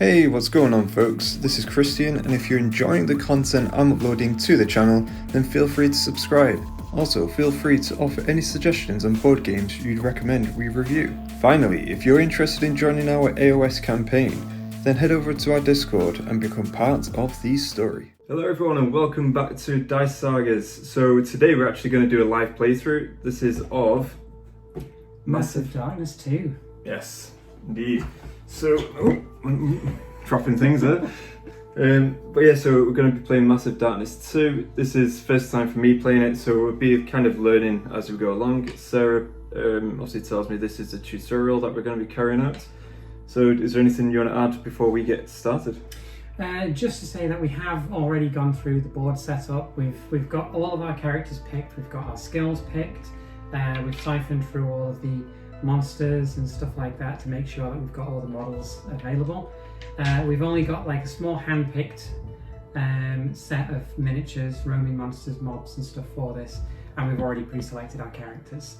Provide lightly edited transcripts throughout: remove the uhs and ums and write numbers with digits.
Hey, what's going on folks? This is Christian, and if you're enjoying the content I'm uploading to the channel, then feel free to subscribe. Also, feel free to offer any suggestions on board games you'd recommend we review. Finally, if you're interested in joining our AOS campaign, then head over to our Discord and become part of the story. Hello everyone and welcome back to Dice Sagas. So today we're actually going to do a live playthrough. This is of Massive Darkness 2. Yes, indeed. So, dropping things there. But yeah, so we're going to be playing Massive Darkness 2. This is first time for me playing it, so we'll be kind of learning as we go along. Sarah obviously tells me this is a tutorial that we're going to be carrying out. So is there anything you want to add before we get started? Just to say that we have already gone through the board setup. We've got all of our characters picked, we've got our skills picked, we've siphoned through all of the monsters and stuff like that to make sure that we've got all the models available. We've only got like a small hand-picked set of miniatures, roaming monsters, mobs and stuff for this, and we've already pre-selected our characters.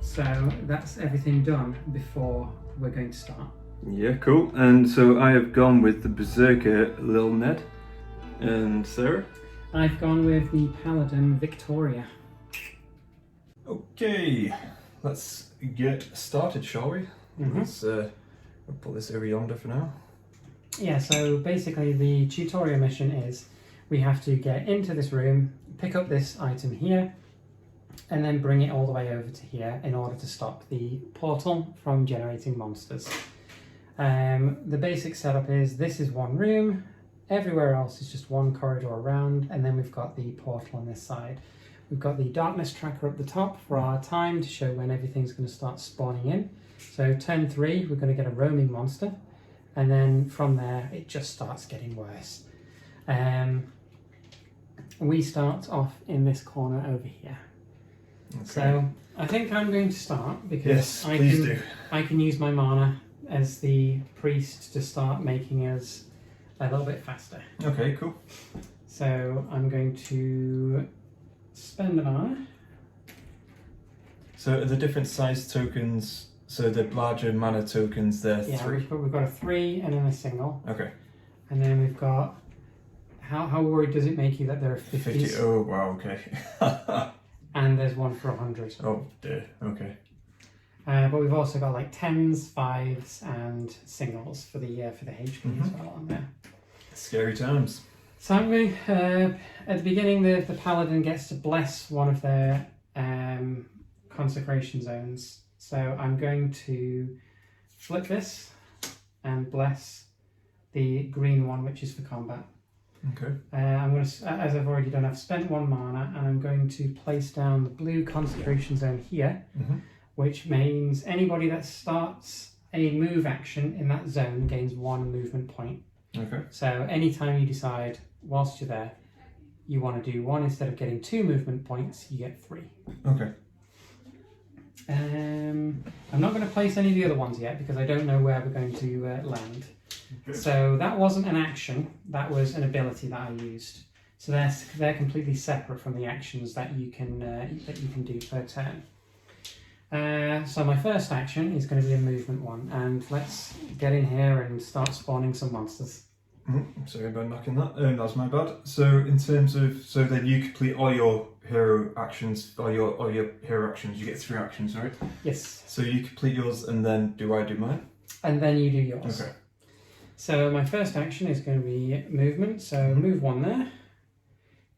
So that's everything done before we're going to start. Yeah, cool. And so I have gone with the Berserker Lil Ned. And Sarah? I've gone with the Paladin Victoria. Okay, let's get started, shall we? Mm-hmm. Let's I'll put this over yonder for now. Yeah, so basically the tutorial mission is we have to get into this room, pick up this item here, and then bring it all the way over to here in order to stop the portal from generating monsters. The basic setup is this is one room, everywhere else is just one corridor around, and then we've got the portal on this side. We've got the darkness tracker up the top for our time to show when everything's going to start spawning in. So turn 3, we're going to get a roaming monster, and then from there it just starts getting worse. We start off in this corner over here. Okay. So I think I'm going to start because I can use my mana as the priest to start making us a little bit faster. Okay, cool. So I'm going to spend a mana. So are the different size tokens, so the larger mana tokens, they're 3? We've got a 3 and then a single. Okay. And then we've got, how worried does it make you that there are 50s? 50, oh wow, okay. And there's one for 100. Oh dear, okay. But we've also got like 10s, 5s and singles for the HP as well on there. Scary times. So I'm going, at the beginning the paladin gets to bless one of their consecration zones. So I'm going to flip this and bless the green one, which is for combat. Okay. I'm going to, as I've already done, I've spent 1 mana and I'm going to place down the blue consecration zone here, which means anybody that starts a move action in that zone gains 1 movement point. Okay. So anytime you decide whilst you're there you want to do 1 instead of getting 2 movement points, you get 3. Okay. I'm not going to place any of the other ones yet because I don't know where we're going to land. Good. So that wasn't an action, that was an ability that I used. So they're completely separate from the actions that you can do per turn. So my first action is going to be a movement one, and let's get in here and start spawning some monsters. Sorry about knocking that. That's my bad. So in terms of, so then you complete all your hero actions, or your hero actions. You get 3 actions, right? Yes. So you complete yours, and then do I do mine? And then you do yours. Okay. So my first action is going to be movement. So move 1 there.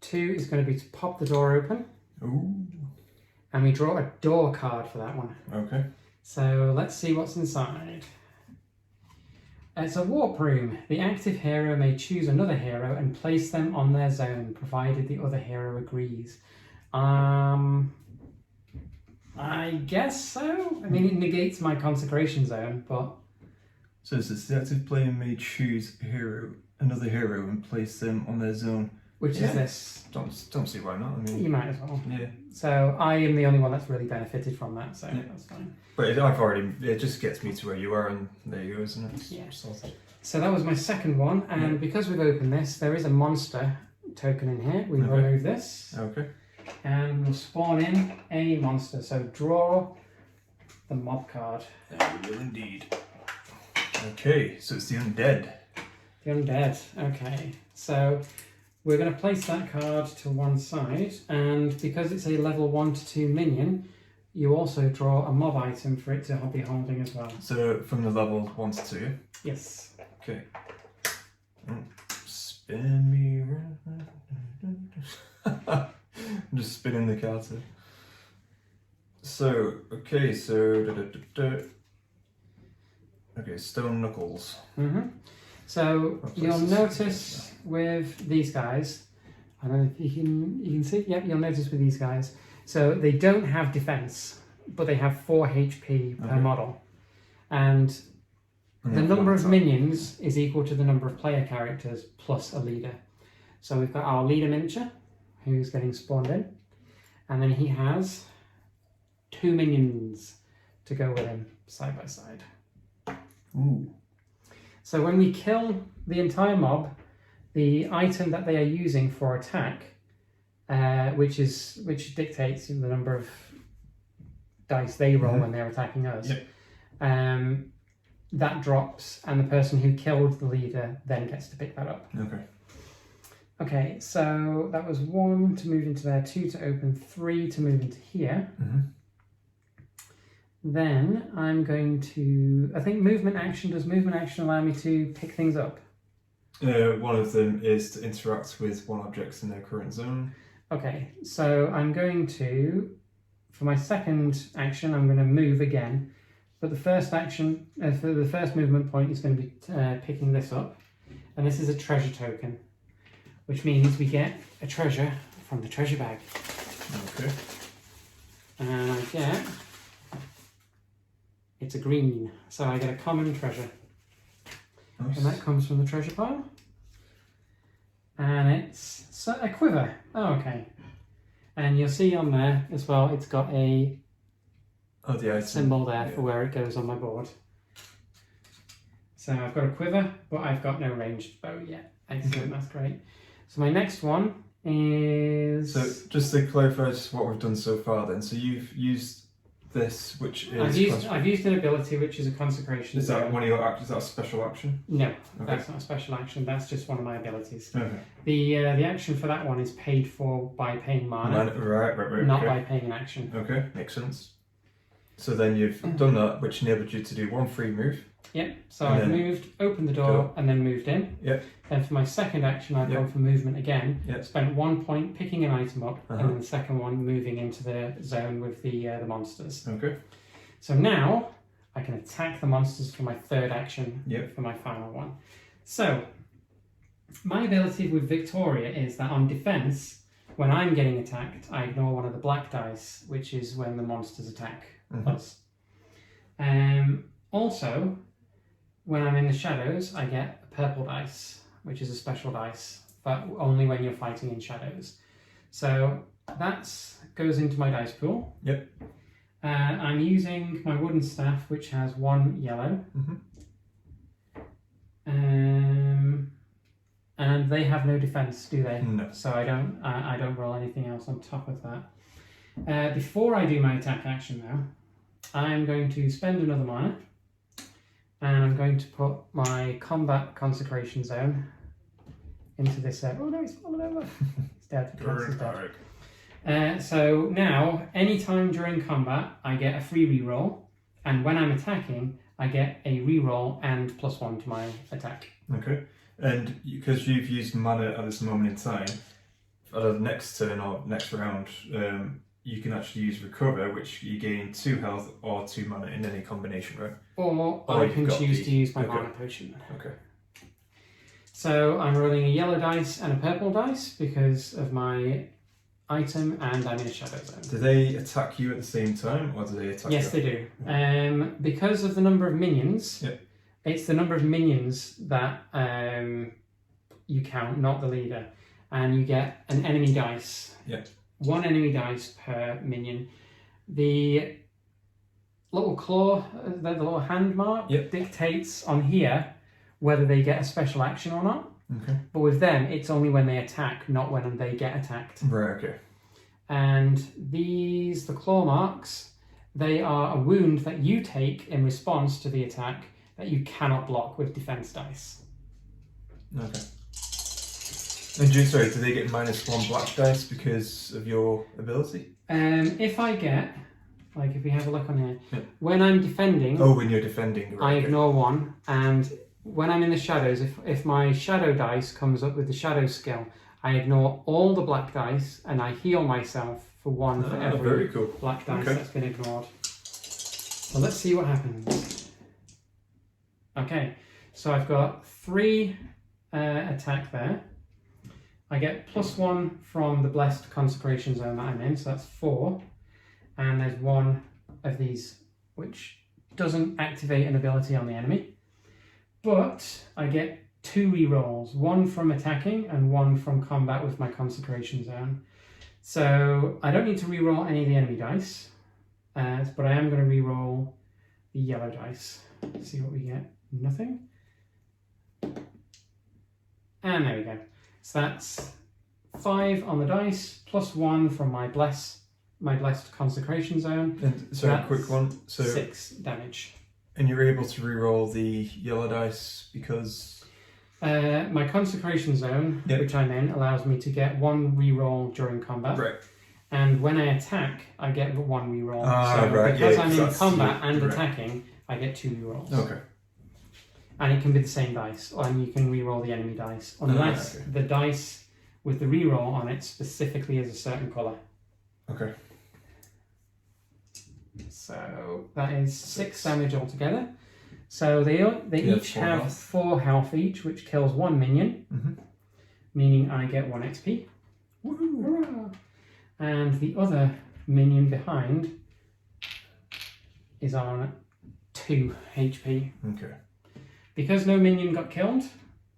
2 is going to be to pop the door open. Ooh. And we draw a door card for that one. Okay. So let's see what's inside. It's a warp room. The active hero may choose another hero and place them on their zone, provided the other hero agrees. I guess so. I mean, it negates my consecration zone, but... So the active player may choose another hero and place them on their zone. Which is this. Don't see why not. I mean, you might as well. Yeah. So I am the only one that's really benefited from that, so that's fine. But it just gets me to where you are, and there you go, isn't it? Yeah. Sorted. So that was my second one, and because we've opened this, there is a monster token in here. We remove this. Okay. And we'll spawn in a monster. So draw the mob card. There we will indeed. Okay, so it's the undead. The undead. Okay, so we're going to place that card to one side, and because it's a level 1 to 2 minion, you also draw a mob item for it to be holding as well. So from the level 1 to 2? Yes. Okay. Spin me around. I'm just spinning the cards here. So, okay, so... Okay, stone knuckles. So you'll notice with these guys, I don't know if you can see, yep, you'll notice with these guys, so they don't have defense, but they have 4 HP per model. And the number of minions is equal to the number of player characters plus a leader. So we've got our leader miniature, who's getting spawned in, and then he has 2 minions to go with him side by side. Ooh. So when we kill the entire mob, the item that they are using for attack, which dictates the number of dice they roll when they're attacking us, that drops, and the person who killed the leader then gets to pick that up. Okay, so that was 1 to move into there, 2 to open, 3 to move into here. Then I'm going to, I think movement action, does movement action allow me to pick things up? One of them is to interact with one object in their current zone. Okay, so I'm going to, for my second action, I'm going to move again. But the first action, for the first movement point, is going to be picking this up. And this is a treasure token, which means we get a treasure from the treasure bag. Okay. And I get, it's a green, so I get a common treasure. Nice. And that comes from the treasure pile. And it's a quiver. Oh, okay. And you'll see on there as well, it's got a symbol there for where it goes on my board. So I've got a quiver, but I've got no ranged bow yet. Excellent, that's great. So my next one is... So just to clarify just what we've done so far then, so you've used this, which is... I've used an ability which is a consecration. Is that one of your actions? Is that a special action? No, that's not a special action. That's just one of my abilities. Okay. The action for that one is paid for by paying mana. Right. Not by paying an action. Okay, makes sense. So then you've done that, which enabled you to do 1 free move. Yep, so I've moved, opened the door, and then moved in. Yep. Then for my second action, I've gone for movement again. Yep. Spent 1 point picking an item up, and then the second one moving into the zone with the monsters. Okay. So now I can attack the monsters for my third action for my final one. So my ability with Victoria is that on defense, when I'm getting attacked, I ignore one of the black dice, which is when the monsters attack us. Also, when I'm in the shadows, I get a purple dice, which is a special dice, but only when you're fighting in shadows. So that goes into my dice pool. Yep. I'm using my wooden staff, which has 1 yellow. And they have no defense, do they? No. So I don't roll anything else on top of that. Before I do my attack action though, I'm going to spend another mana. And I'm going to put my combat consecration zone into this zone. Oh no, it's fallen over. It's dead. It's dead. So now, anytime during combat, I get a free reroll. And when I'm attacking, I get a reroll and +1 to my attack. Okay. And because you've used mana at this moment in time, for the next turn or next round, you can actually use recover, which you gain 2 health or 2 mana in any combination, right? Or I can choose to use my mana potion. Okay. So I'm rolling a yellow dice and a purple dice because of my item, and I'm in a shadow zone. Do they attack you at the same time, or do they attack you? Yes, they do. Because of the number of minions, it's the number of minions that you count, not the leader. And you get an enemy dice. 1 enemy dice per minion. The little claw, the little hand mark, dictates on here whether they get a special action or not. Okay. But with them, it's only when they attack, not when they get attacked. Right, okay. And the claw marks, they are a wound that you take in response to the attack that you cannot block with defense dice. Okay. And do they get -1 black dice because of your ability? If I get, like, if we have a look on here, when I'm defending. Oh, when you're defending, right, I ignore 1, and when I'm in the shadows, if my shadow dice comes up with the shadow skill, I ignore all the black dice and I heal myself for 1 for every very cool. black dice that's been ignored. So let's see what happens. Okay, so I've got 3 attack there. I get +1 from the blessed consecration zone that I'm in, so that's 4. And there's 1 of these which doesn't activate an ability on the enemy. But I get 2 rerolls, 1 from attacking and 1 from combat with my consecration zone. So I don't need to reroll any of the enemy dice, but I am going to reroll the yellow dice. Let's see what we get. Nothing. And there we go. So that's 5 on the dice, +1 from my blessed consecration zone. And sorry, a quick one. So 6 damage. And you're able to reroll the yellow dice because my consecration zone, which I'm in, allows me to get 1 reroll during combat. Right. And when I attack, I get 1 reroll. Right. Because I'm in combat and attacking, I get 2 rerolls. Okay. And it can be the same dice, and you can reroll the enemy dice, unless the dice with the reroll on it specifically is a certain colour. Okay. So that is 6 damage altogether. So they each have 4 health each, which kills 1 minion, meaning I get 1 XP. Woohoo! And the other minion behind is on 2 HP. Okay. Because no minion got killed,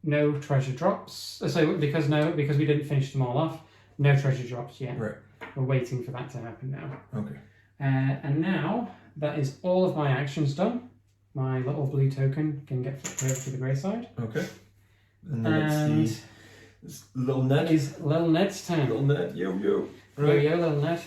no treasure drops. So because we didn't finish them all off, no treasure drops yet. Right. We're waiting for that to happen now. Okay. And now that is all of my actions done. My little blue token can get flipped over to the grey side. Okay. And then it's little Ned. It is little Ned's turn. Little Ned, yo. Right. Yo, little Ned.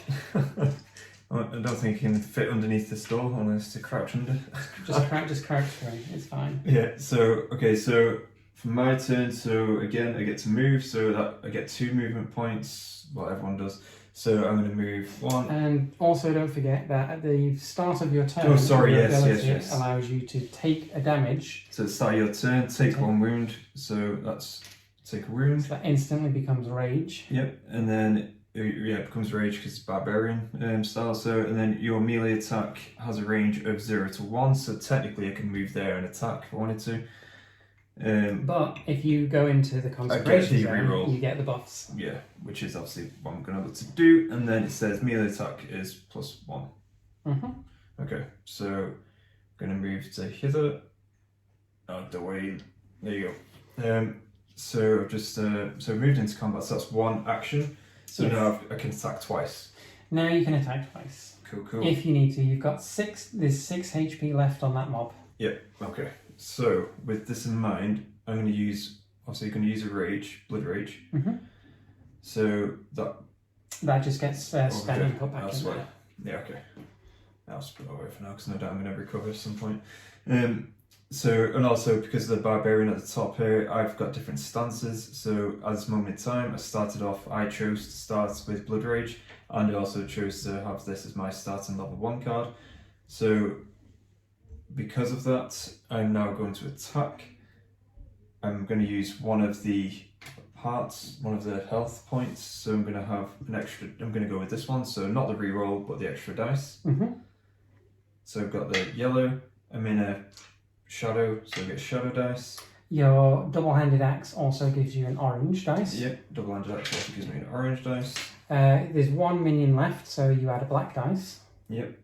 I don't think he can fit underneath this door unless to crouch under. just crouch through. It's fine. Yeah. So so for my turn, so again I get to move. So that I get 2 movement points. Well, everyone does. So I'm going to move 1. And also don't forget that at the start of your turn, your yes. ability allows you to take a damage. So at the start of your turn, take 1 wound. So that's take a wound. So that instantly becomes rage. Yep. And then it becomes rage because it's barbarian style. So and then your melee attack has a range of 0 to 1. So technically I can move there and attack if I wanted to. But if you go into the consecration zone, reroll. you get the buffs. Yeah, which is obviously what I'm going to look to do. And then it says melee attack is +1. Okay, so I'm going to move to hither. Out of the way. There you go. So I've just moved into combat. So that's 1 action. So now I can attack twice. Now you can attack twice. Cool. If you need to, you've got 6. There's 6 HP left on that mob. Yep. Okay. So with this in mind, I'm going to use. Obviously, you're going to use a rage, blood rage. So that just gets spent and put back in there. Yeah. Okay. I'll just put it away for now because no doubt I'm going to recover at some point. So and also because of the barbarian at the top here, I've got different stances. So at this moment in time, I chose to start with blood rage, and I also chose to have this as my starting level 1 card. So because of that, I'm now going to attack. I'm going to use one of the health points. So I'm going to have an extra. I'm going to go with this one. So not the reroll, but the extra dice. So I've got the yellow. I'm in a shadow, so I get shadow dice. Your double-handed axe also gives you an orange dice. Yep, double-handed axe also gives me an orange dice. There's 1 minion left, so you add a black dice. Yep.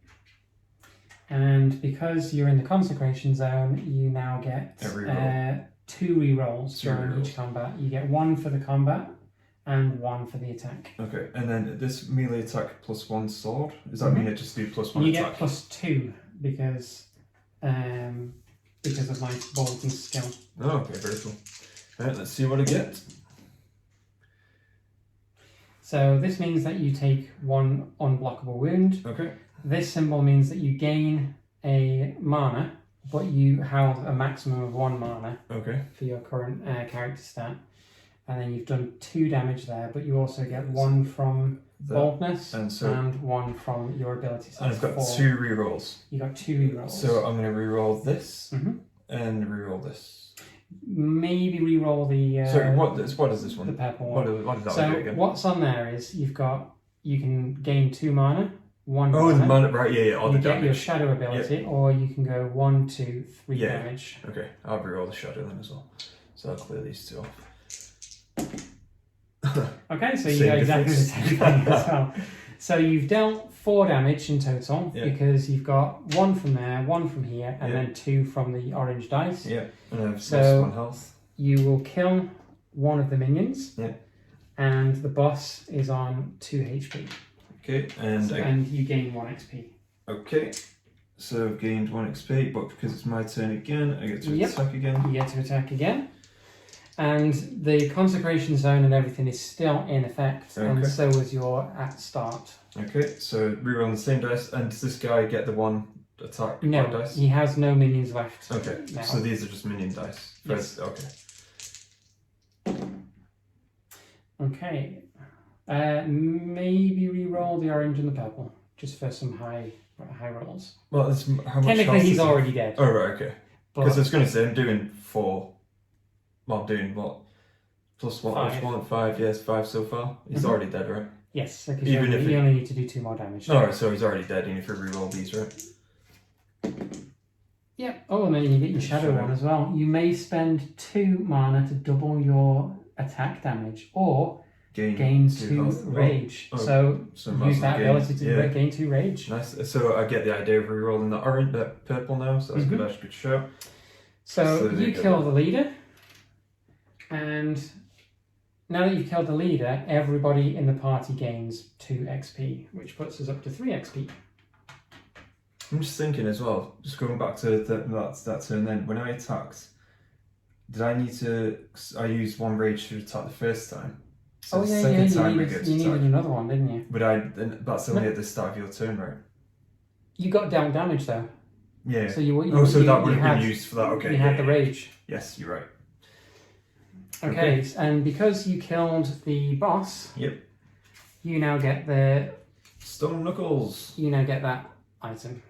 And because you're in the consecration zone, you now get 2 rerolls during each combat. You get 1 for the combat and 1 for the attack. Okay, and then this melee attack +1 sword, does that mean it just do +1 you attack? get +2 because of my bolting skill. Oh, okay, very cool. Alright, let's see what I get. So this means that you take 1 unblockable wound. Okay. This symbol means that you gain a mana but you have a maximum of 1 mana Okay. for your current character stat. And then you've done 2 damage there, but you also get 1 from boldness and 1 from your ability. So and I've got 2 rerolls. You got 2 rerolls. So I'm going to reroll this Mm-hmm. and reroll this. Maybe reroll the. Sorry, what is this one? The purple one. What does that so do again? What's on there is you can gain 2 mana, 1 Oh, mana. the mana, right? Yeah. All you the get damage. your shadow ability, or you can go 1, 2, 3 damage. Okay, I'll reroll the shadow then as well. So I'll clear these 2 off. Okay, so you got exactly the same thing as well. So you've dealt 4 damage in total because you've got 1 from there, 1 from here, and then 2 from the orange dice. Yeah, and I've lost 1 health. You will kill one of the minions. Yeah. And the boss is on 2 HP. Okay, and you gain 1 XP. Okay, so I've gained 1 XP, but because it's my turn again, I get to attack again. You get to attack again. And the consecration zone and everything is still in effect, and so was your at start. Okay, so reroll the same dice, and does this guy get the 1 attack dice? He has no minions left. Okay, now. So these are just minion dice. Yes. Okay. Okay. Maybe re-roll the orange and the purple, just for some high rolls. Well, that's how much. Technically, he's already dead. Oh right, okay. Because I was going to say I'm doing 4. Well, I'm doing what? Plus 1, 5. Yes, 5 so far. He's already dead, right? Yes, because you only need to do 2 more damage. Alright, so he's already dead, and if you re-roll these, right? Yeah. Oh, and then you get your shadow one as well. You may spend 2 mana to double your attack damage, or gain 2 rage. So use that ability to gain 2 rage. Nice. So I get the idea of re-rolling the orange, that purple now. So that's good. That's a good show. So you kill the leader, and now that you've killed the leader, everybody in the party gains 2 XP, which puts us up to 3 XP. I'm just thinking as well, just going back to that turn then, when I attacked, did I need to, I used 1 rage to attack the first time. So the second time you needed another one, didn't you? But that's only at the start of your turn, right? You got down damage though. Yeah. So so that would have been used for that, okay. You had the rage. Yes, you're right. Okay, and because you killed the boss, you now get the Stone Knuckles. You now get that item.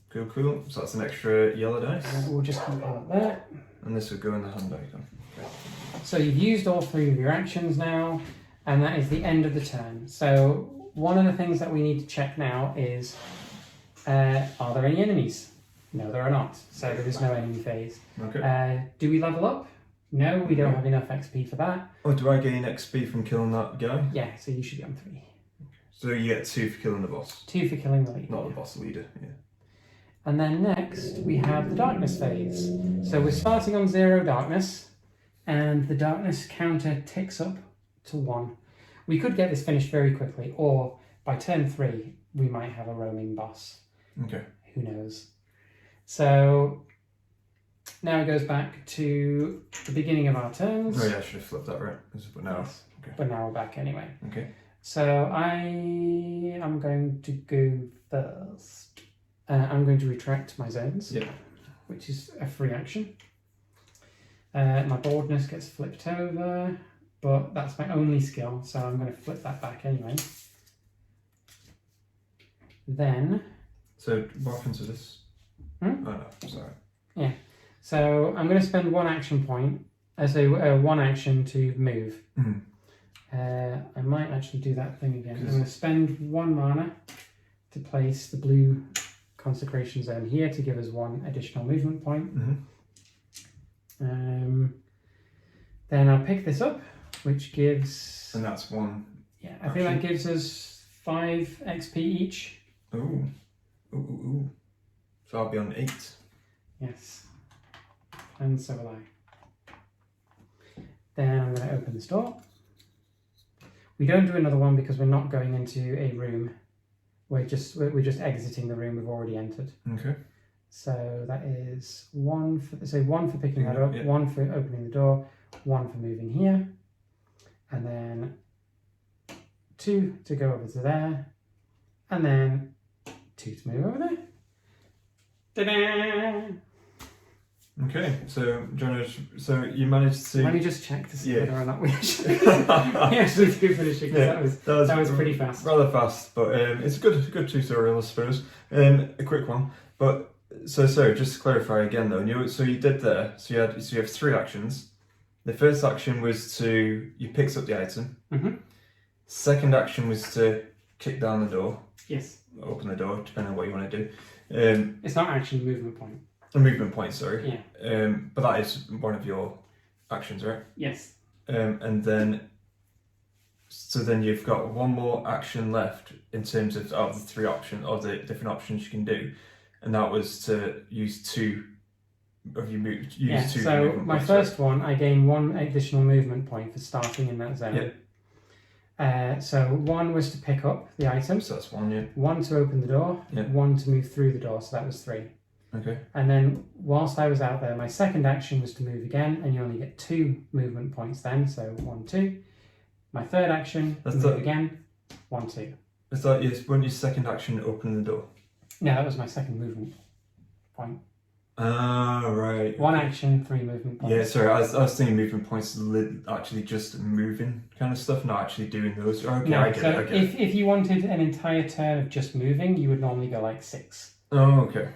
Cool. So that's an extra yellow dice. We'll just keep that there. And this would go in the hand icon. Okay. So you've used all 3 of your actions now, and that is the end of the turn. So one of the things that we need to check now is, are there any enemies? No, there are not. So there is no enemy phase. Okay. Do we level up? No, we don't have enough XP for that. Oh, do I gain XP from killing that guy? Yeah, so you should be on 3. So you get 2 for killing the boss. 2 for killing the leader. Not the boss leader, yeah. And then next, we have the darkness phase. So we're starting on 0 darkness, and the darkness counter ticks up to 1. We could get this finished very quickly, or by turn 3, we might have a roaming boss. Okay. Who knows? So now it goes back to the beginning of our turns. Oh yeah, I should have flipped that, right? But now, yes. But now we're back anyway. Okay. So I am going to go first. I'm going to retract my zones, which is a free action. My boldness gets flipped over, but that's my only skill, so I'm going to flip that back anyway. Then... So what happens to this? Oh no, sorry. Yeah, so I'm going to spend 1 action point, so 1 action to move. I might actually do that thing again. I'm going to spend 1 mana to place the blue consecration zone here to give us 1 additional movement point. Then I'll pick this up, which gives... And that's 1. Yeah, I think that gives us 5 XP each. Ooh. So I'll be on 8. Yes. And so will I. Then I'm going to open this door. We don't do another one because we're not going into a room. We're just exiting the room we've already entered. Okay. So that is 1 for picking that up, 1 for opening the door, 1 for moving here, and then 2 to go over to there, and then 2 to move over there. Ta-da! Okay, so so you managed to. Let me just check to see Yeah. whether or not we actually, we actually do finish it, because that was pretty fast. Rather fast, but it's a good tutorial, I suppose. A quick one, but so just to clarify again though. So you did there. So you have 3 actions. The first action was you picked up the item. Mm-hmm. Second action was to kick down the door. Yes. Open the door, depending on what you want to do. It's not actually movement point. A movement point, sorry. Yeah. But that is one of your actions, right? Yes. And then you've got one more action left in terms of the 3 options, or the different options you can do, and that was to use 2 of your moves. So my first one, I gain 1 additional movement point for starting in that zone. Yeah. So 1 was to pick up the item. So that's 1, yeah. 1 to open the door. Yeah. 1 to move through the door. So that was 3. Okay. And then whilst I was out there, my second action was to move again, and you only get 2 movement points then. So 1, 2. My third action, move again. 1, 2. Is that your second action open the door? No, that was my second movement point. Ah, right. 1 action, 3 movement points. Yeah, sorry, I was thinking movement points actually just moving kind of stuff, not actually doing those. Okay, No, I get it. If you wanted an entire turn of just moving, you would normally go like 6. Oh, okay.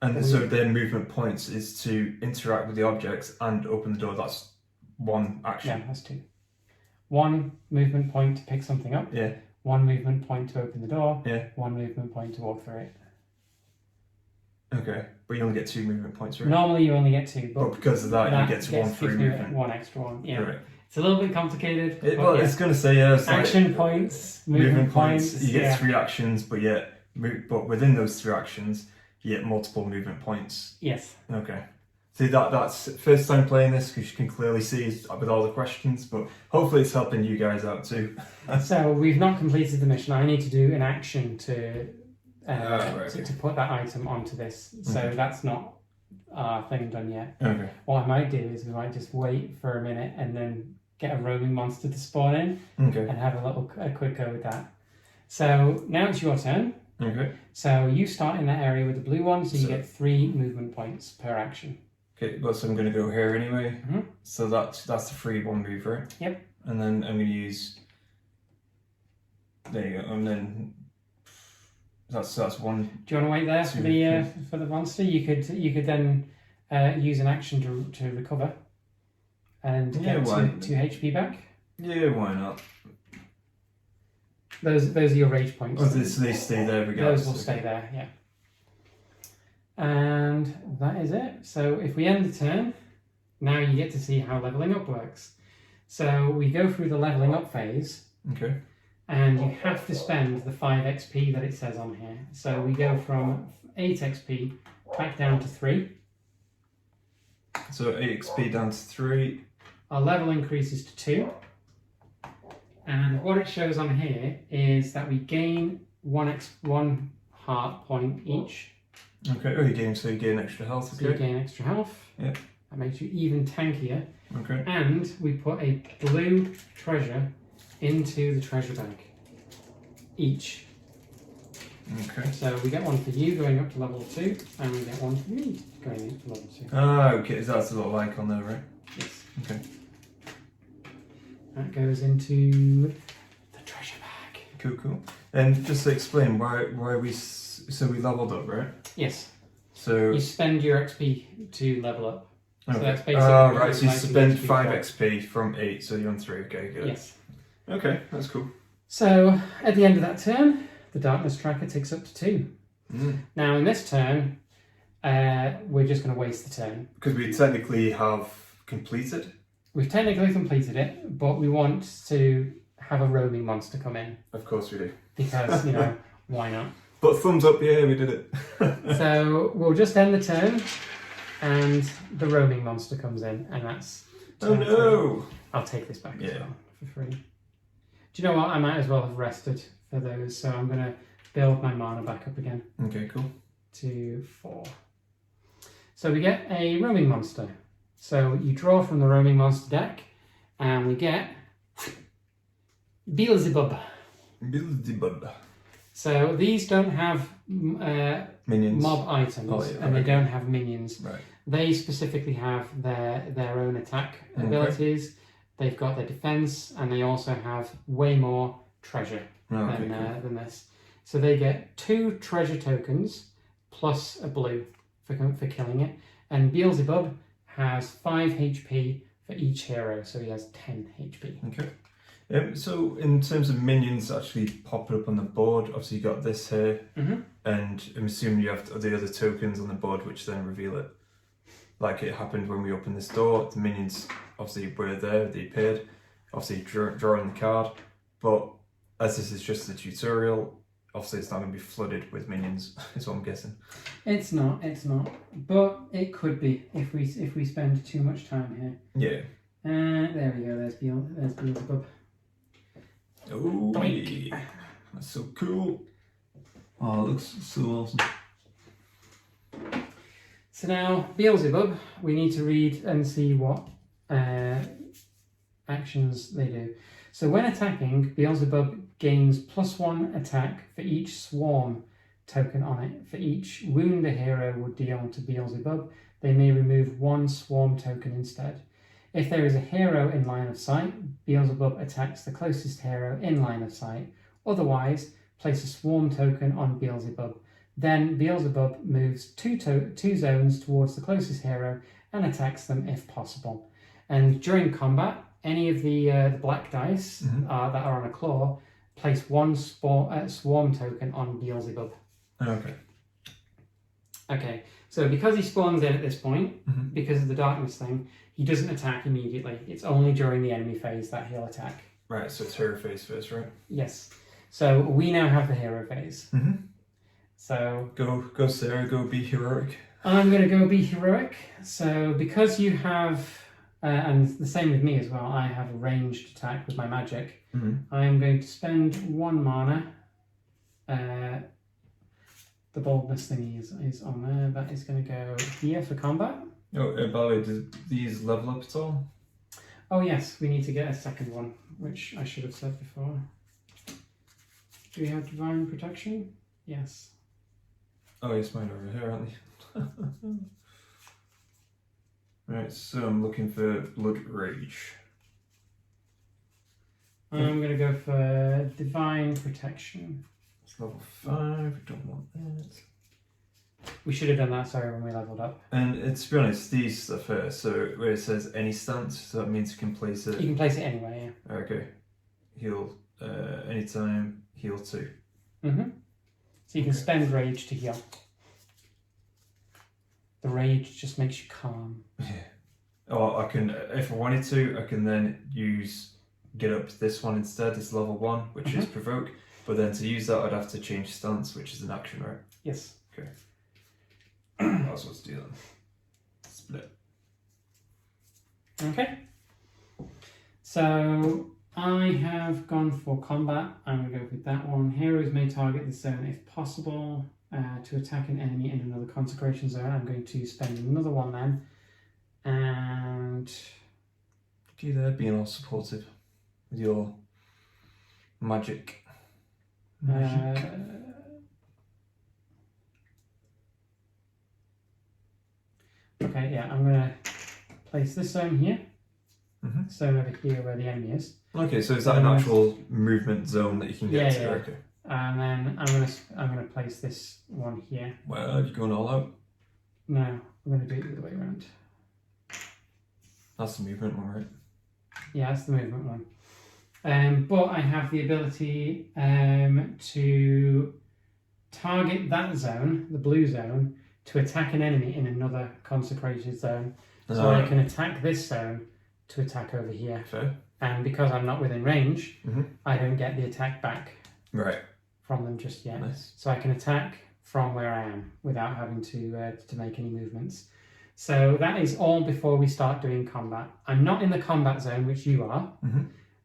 And so their movement points is to interact with the objects and open the door. That's 1 action. Yeah, that's 2. 1 movement point to pick something up. Yeah. 1 movement point to open the door. Yeah. 1 movement point to walk through it. Okay, but you only get 2 movement points, right? Normally you only get 2, but because of that you get to 1 free movement. 1 extra one. Yeah. Right. It's a little bit complicated. It's going to say action points, movement points. You get 3 actions, but within those 3 actions, you get multiple movement points. Yes. Okay. See, that's first time playing this, because you can clearly see with all the questions, but hopefully it's helping you guys out too. So we've not completed the mission. I need to do an action to put that item onto this. So that's not our thing done yet. Okay. What I might do is we might just wait for a minute and then get a roaming monster to spawn in. Okay. And have a quick go with that. So now it's your turn. Okay. So you start in that area with the blue one, so you get 3 movement points per action. Okay, well, so I'm going to go here anyway. Mm-hmm. So that's the free 1 move, right? Yep. And then I'm going to use. There you go. And then that's 1. Do you want to wait there for the monster? You could then use an action to recover and get 2 HP back. Yeah, why not? Those are your rage points. Oh, so they stay there regardless. Those will stay there, yeah. And that is it. So if we end the turn, now you get to see how leveling up works. So we go through the leveling up phase. Okay. And you have to spend the 5 XP that it says on here. So we go from 8 XP back down to 3. So 8 XP down to 3. Our level increases to 2. And what it shows on here is that we gain 1 heart point each. Okay, you gain extra health. Okay. So you gain extra health. Yeah. That makes you even tankier. Okay. And we put a blue treasure into the treasure bag. Each. Okay. So we get 1 for you going up to level 2, and we get 1 for me going up to level 2. Ah, okay, so that's a little icon there, right? Yes. Okay. That goes into the treasure bag. Cool. And just to explain why we leveled up, right? Yes. So you spend your XP to level up. Okay. So that's basically right. So you spend 5 XP from 8, so you're on 3. Okay, good. Yes. Okay, that's cool. So at the end of that turn, the darkness tracker ticks up to 2. Now in this turn, we're just going to waste the turn because we technically have completed. We've technically completed it, but we want to have a roaming monster come in. Of course we do. Because, why not? But thumbs up, yeah, we did it. So we'll just end the turn, and the roaming monster comes in, and that's... Oh no! I'll take this back as well, for free. Do you know what? I might as well have rested for those, so I'm going to build my mana back up again. Okay, cool. To 4. So we get a roaming monster. So you draw from the roaming monster deck, and we get Beelzebub. Beelzebub. So these don't have Minions. mob items, Oh, yeah, and they okay. don't have minions. Right. They specifically have their own attack abilities. They've got their defense, and they also have way more treasure than this. So they get 2 treasure tokens plus a blue for killing it. And Beelzebub has 5 HP for each hero, so he has 10 HP. Okay. So in terms of minions actually popping up on the board, obviously you got this here, and I'm assuming you have the other tokens on the board which then reveal it. Like it happened when we opened this door, the minions obviously were there, they appeared, obviously drawing the card, but as this is just a tutorial, obviously it's not going to be flooded with minions, is what I'm guessing. It's not, but it could be if we spend too much time here. Yeah. There we go, there's Beelzebub. Oh, yeah. That's so cool. Oh, it looks so awesome. So now, Beelzebub, we need to read and see what actions they do. So when attacking, Beelzebub gains +1 attack for each swarm token on it. For each wound a hero would deal to Beelzebub, they may remove 1 swarm token instead. If there is a hero in line of sight, Beelzebub attacks the closest hero in line of sight. Otherwise, place a swarm token on Beelzebub. Then Beelzebub moves 2 zones towards the closest hero and attacks them if possible. And during combat, any of the black dice that are on a claw, place 1 swarm token on Beelzebub. Okay. Okay, so because he spawns in at this point, because of the darkness thing, he doesn't attack immediately. It's only during the enemy phase that he'll attack. Right, so it's hero phase first, right? Yes. So we now have the hero phase. So go Sarah, go be heroic. I'm going to go be heroic. So because you have, and the same with me as well, I have a ranged attack with my magic. I am going to spend 1 mana. The boldness thingy is on there. That is going to go here for combat. Oh, by the way, do these level up at all? Oh yes, we need to get a second one, which I should have said before. Do we have divine protection? Yes. Oh yes, mine are over here, aren't they? Right, so I'm looking for Blood Rage. I'm going to go for divine protection. It's level 5, we don't want that. We should have done that, sorry, when we leveled up. And to be honest, these stuff here, so where it says any stance, so that means you can place it. You can place it anywhere, yeah. Okay. Heal anytime, heal 2. So you can spend rage to heal. The rage just makes you calm. Yeah. Or I can, if I wanted to, I can then get up this one instead, it's level 1, which is provoke. But then to use that, I'd have to change stance, which is an action, right? Yes. Okay. That's what's do then. Split. Okay. So I have gone for combat. I'm going to go with that one. Heroes may target this zone if possible. To attack an enemy in another consecration zone, I'm going to spend another one then. And you there being all supportive with your magic. Okay, yeah, I'm going to place this zone here. Zone over here where the enemy is. Okay, so is that an actual movement zone that you can get to? Yeah. Okay. And then I'm gonna place this one here. Well, are you going all out? No, I'm gonna do it the other way around. That's the movement one, right? Yeah, that's the movement one. But I have the ability to target that zone, the blue zone, to attack an enemy in another consecrated zone. So I can attack this zone to attack over here. Fair. And because I'm not within range, I don't get the attack back. Right. From them just yet. Nice. So I can attack from where I am without having to make any movements. So that is all before we start doing combat. I'm not in the combat zone, which you are.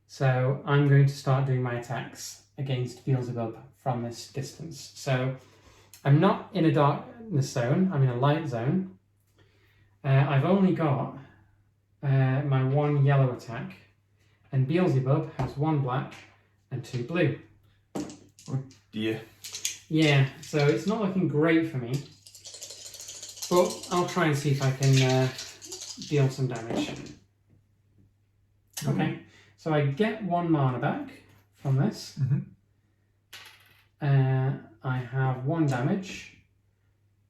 So I'm going to start doing my attacks against Beelzebub from this distance. So I'm not in a darkness zone, I'm in a light zone. I've only got my 1 yellow attack, and Beelzebub has 1 black and 2 blue. dear. Yeah, so it's not looking great for me. But I'll try and see if I can deal some damage. Okay, so I get 1 mana back from this. I have 1 damage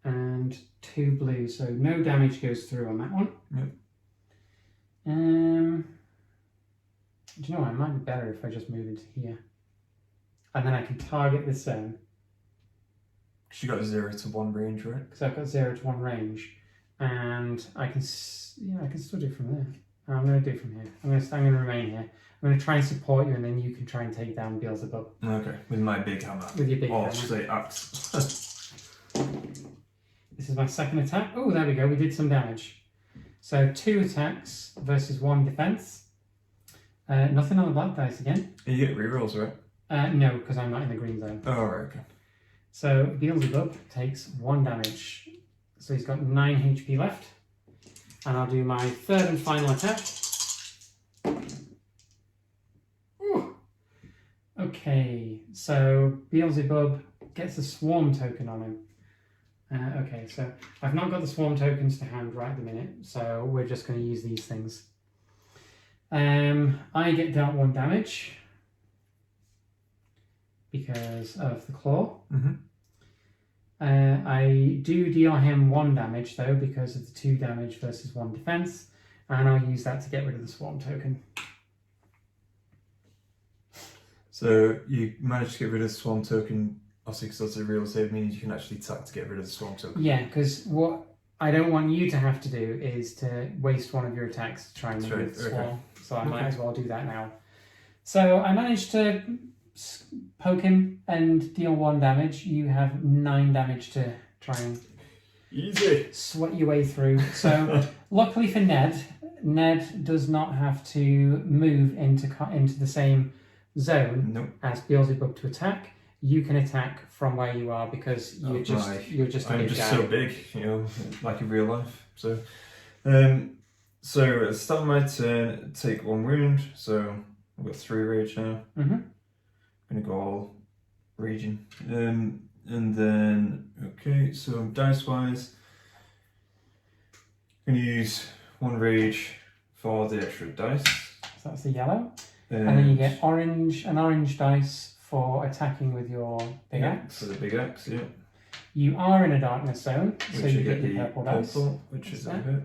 and 2 blue, so no damage goes through on that one. Do you know what? It might be better if I just move into here. And then I can target this zone. Because you got 0 to 1 range, right? Because I've got 0 to 1 range. And I can, I can still do it from there. I'm going to do it from here. I'm going to remain here. I'm going to try and support you, and then you can try and take down Beelzebub. Okay, with my big hammer. With your big hammer. Or say axe. This is my second attack. Oh, there we go. We did some damage. So 2 attacks versus 1 defense. Nothing on the black dice again. You get rerolls, right? No, because I'm not in the green zone. Oh, right, okay. So Beelzebub takes 1 damage. So he's got 9 HP left. And I'll do my 3rd and final attack. Ooh. Okay, so Beelzebub gets a swarm token on him. Okay, so I've not got the swarm tokens to hand right at the minute, so we're just going to use these things. I get dealt 1 damage because of the claw. I do deal him 1 damage though because of the 2 damage versus 1 defense, and I'll use that to get rid of the swarm token. So you managed to get rid of the swarm token, obviously because that's a real save, means you can actually attack to get rid of the swarm token. Yeah, because what I don't want you to have to do is to waste one of your attacks to try and remove the swarm. So I might as well do that now. So I managed to poke him and deal 1 damage. You have 9 damage to try and sweat your way through. So luckily for Ned does not have to move into the same zone as Beelzebub to attack. You can attack from where you are because you're just a big guy. So big, you know, like in real life. So so at the start of my turn, take 1 wound. So I've got 3 rage now. I'm gonna go all raging. And then okay, so dice wise, I'm gonna use 1 rage for the extra dice. So that's the yellow. And then you get an orange dice for attacking with your big axe. For the big axe, yeah. You are in a darkness zone, so you get the purple dice. Which is a bit.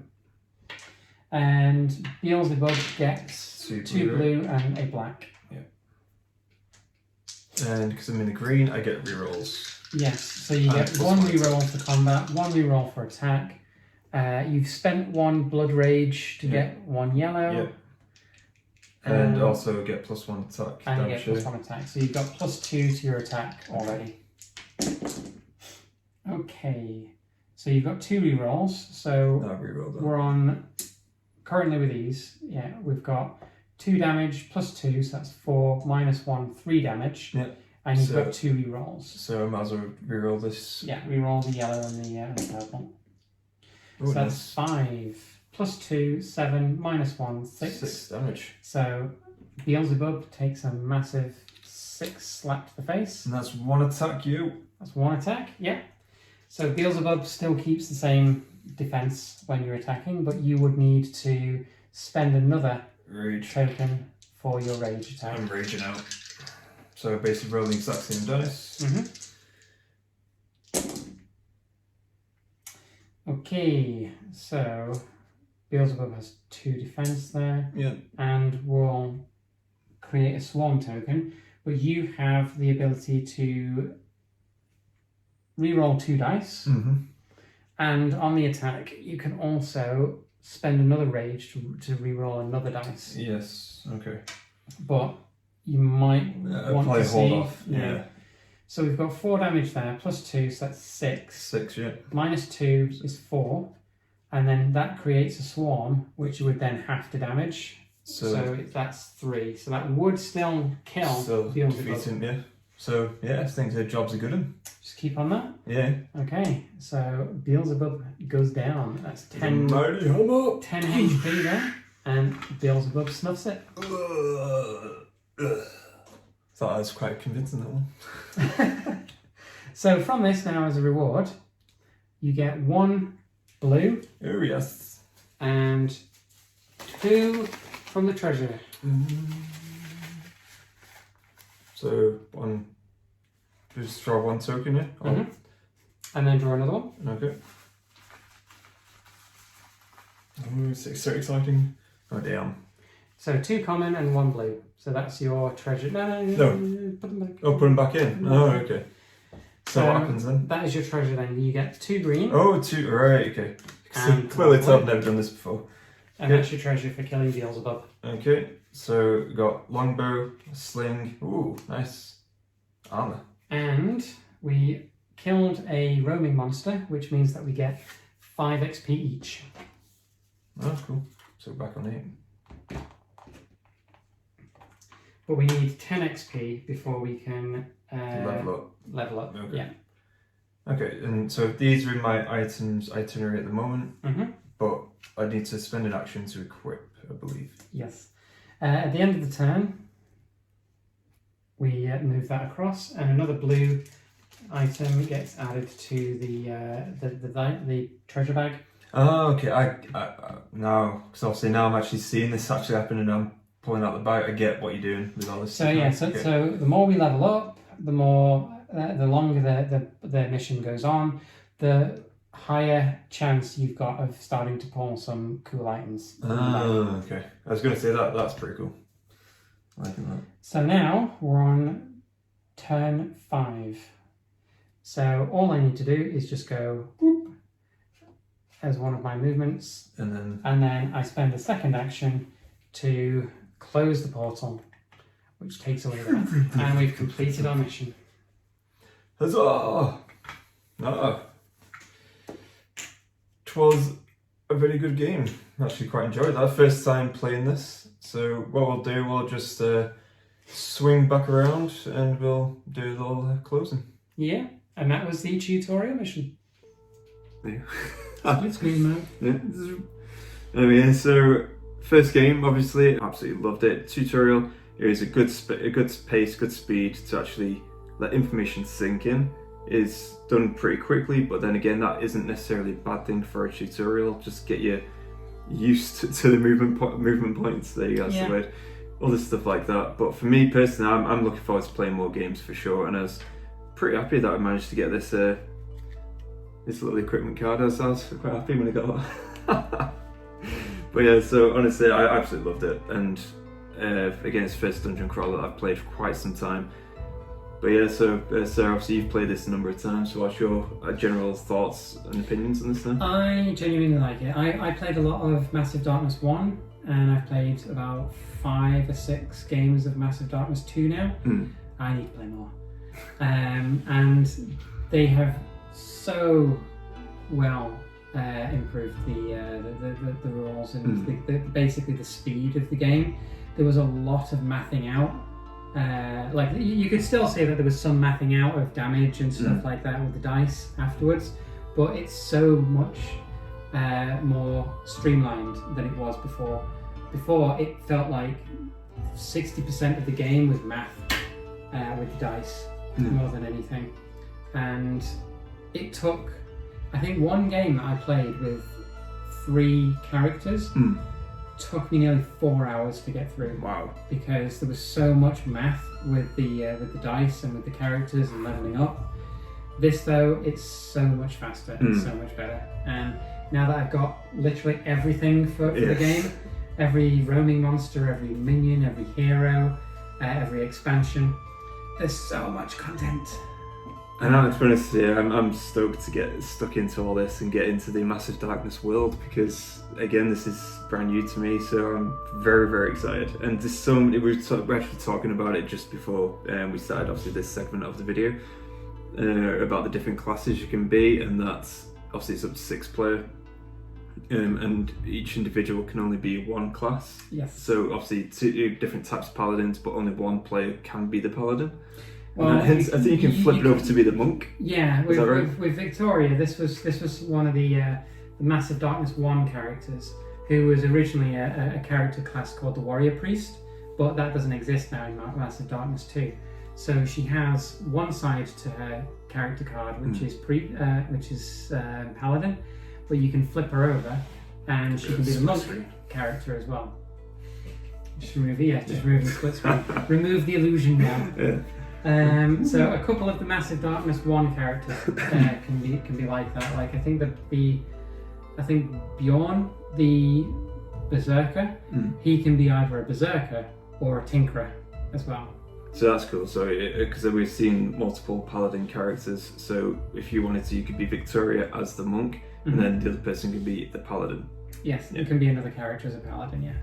And Beelzebub gets 2 blue and a black. Yeah. And because I'm in the green, I get rerolls. Yes, so you get 1 reroll for combat, 1 reroll for attack. You've spent 1 blood rage to get 1 yellow. Yeah. And also get +1 attack. And you get +1 attack. So you've got +2 to your attack already. Okay. So you've got 2 rerolls. So we're on, currently with these, we've got 2 damage +2, so that's 4, -1, 3 damage. Yeah. And you've got 2 rerolls. So I might as well reroll this. Yeah, reroll the yellow and the purple. So that's 5. +2, 7, -1, 6. 6 damage. So Beelzebub takes a massive 6 slap to the face. And that's 1 attack, you. That's 1 attack, yeah. So Beelzebub still keeps the same defense when you're attacking, but you would need to spend another rage token for your rage attack. I'm raging out. So basically rolling the exact same dice. Okay, so Beelzebub has 2 defense there. Yeah. And will create a swarm token, but you have the ability to reroll 2 dice. And on the attack, you can also spend another rage to reroll another dice. Yes, okay. But you might want to hold see. off. Yeah. So we've got 4 damage there, +2, so that's 6. 6, yeah. -2 is 4. And then that creates a swarm, which you would then have to damage. So that's 3. So that would still kill Beelzebub. Defeat him, yeah. So yeah, I think the job's a good one. Just keep on that. Yeah. Okay, so Beelzebub goes down. That's 10 mighty hammer. 10 HP there, and Beelzebub snuffs it. Thought that was quite convincing, that one. So from this now, as a reward, you get 1 blue. Oh, yes. And 2 from the treasure. So, just draw 1 token, yeah? Oh. And then draw another one. Okay. Oh, it's so exciting. Oh, damn. So 2 common and 1 blue. So that's your treasure. No. Put them back. Oh, put them back in? Oh, okay. So what happens then? That is your treasure then. You get 2 green. Oh, 2, right, okay. So And clearly I've never done this before. And that's your treasure for killing Beelzebub. Okay, so we got longbow, sling, ooh, nice. Armour. And we killed a roaming monster, which means that we get 5 XP each. Oh, cool. So we're back on 8. But we need 10 XP before we can level up. Okay. Yeah. Okay, and so these are in my itinerary at the moment, but I need to spend an action to equip, I believe. Yes. At the end of the turn, we move that across, and another blue item gets added to the treasure bag. Oh, okay. I now, because obviously now I'm actually seeing this actually happen, and I'm pulling out the bag. I get what you're doing with all this. So yeah, so the more we level up, the longer the mission goes on, the higher chance you've got of starting to pull some cool items. Oh, okay. I was going to say that's pretty cool. I like that. So now we're on turn 5. So all I need to do is just go whoop as one of my movements, and then I spend a second action to close the portal, which takes away that, and we've completed our mission. Huzzah! No. It was a very good game. Actually quite enjoyed that. First time playing this. So what we'll do, we'll just swing back around and we'll do a little closing. Yeah, and that was the tutorial mission. Yeah. Split screen mode. Yeah. Anyway, so first game, obviously, absolutely loved it. Tutorial, it was a good pace, good speed to actually let information sink in. Is done pretty quickly, but then again, that isn't necessarily a bad thing for a tutorial. Just get you used to the movement points. There you go, that's the word. All this stuff like that. But for me personally, I'm looking forward to playing more games for sure, and I was pretty happy that I managed to get this this little equipment card. I was quite happy when I got that. But yeah, so honestly, I absolutely loved it, and again, it's the first dungeon crawler that I've played for quite some time. But yeah, so obviously you've played this a number of times, so what's your general thoughts and opinions on this now? I genuinely like it. I played a lot of Massive Darkness 1, and I've played about 5 or 6 games of Massive Darkness 2 now. I need to play more. And they have so well improved the rules and basically the speed of the game. There was a lot of mathing out. Like you could still say that there was some mathing out of damage and stuff like that with the dice afterwards, but it's so much more streamlined than it was before. Before it felt like 60% of the game was math with the dice more than anything, and it took, I think, one game that I played with 3 characters. Took me nearly 4 hours to get through. Wow! Because there was so much math with the dice and with the characters and leveling up. This though, it's so much faster and so much better. And now that I've got literally everything for the game, every roaming monster, every minion, every hero, every expansion, there's so much content. And I'm honestly, I'm stoked to get stuck into all this and get into the Massive Darkness world, because again, this is brand new to me, so I'm very, very excited. And there's so many, we're actually talking about it just before we started obviously this segment of the video, about the different classes you can be, and that's obviously it's up to 6 player, and each individual can only be 1 class. Yes. So obviously 2 different types of paladins, but only 1 player can be the paladin. Well, hence, I think you can flip it over to be the monk. Yeah, right? with Victoria, this was one of the Massive Darkness 1 characters, who was originally a character class called the Warrior Priest, but that doesn't exist now in Massive Darkness 2. So she has one side to her character card, which is Paladin, but you can flip her over, and she can be the monk character as well. Just remove remove the split screen. Remove the illusion now. Yeah. So a couple of the Massive Darkness 1 characters can be like that. Like I think Bjorn, the Berserker, he can be either a Berserker or a Tinkerer as well. So that's cool. So because we've seen multiple Paladin characters, so if you wanted to, you could be Victoria as the monk, and then the other person could be the Paladin. Yes, it can be another character as a Paladin. Yeah.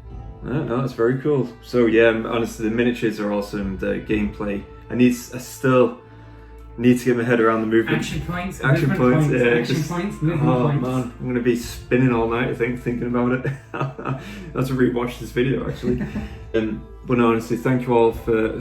No, that's very cool. So yeah, honestly, the miniatures are awesome. The gameplay, I still need to get my head around the movement. Action points, movement points. Movement points. Man, I'm gonna be spinning all night. I think thinking about it. I have to rewatch this video actually. But no, honestly, thank you all for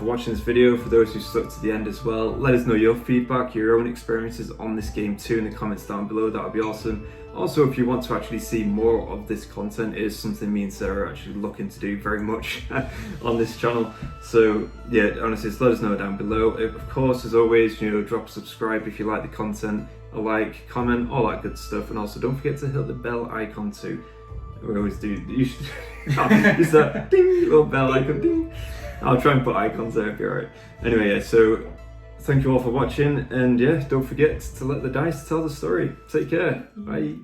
watching this video. For those who stuck to the end as well, let us know your feedback, your own experiences on this game too in the comments down below. That would be awesome. Also, if you want to actually see more of this content, it is something me and Sarah are actually looking to do very much on this channel. So yeah, honestly, just let us know down below. Of course, as always, drop a subscribe if you like the content, a like, comment, all that good stuff, and also don't forget to hit the bell icon too. We always do. You should use that ding little bell icon. Ding. I'll try and put icons there if you're alright. Anyway, yeah. So thank you all for watching, and yeah, don't forget to let the dice tell the story. Take care. Bye.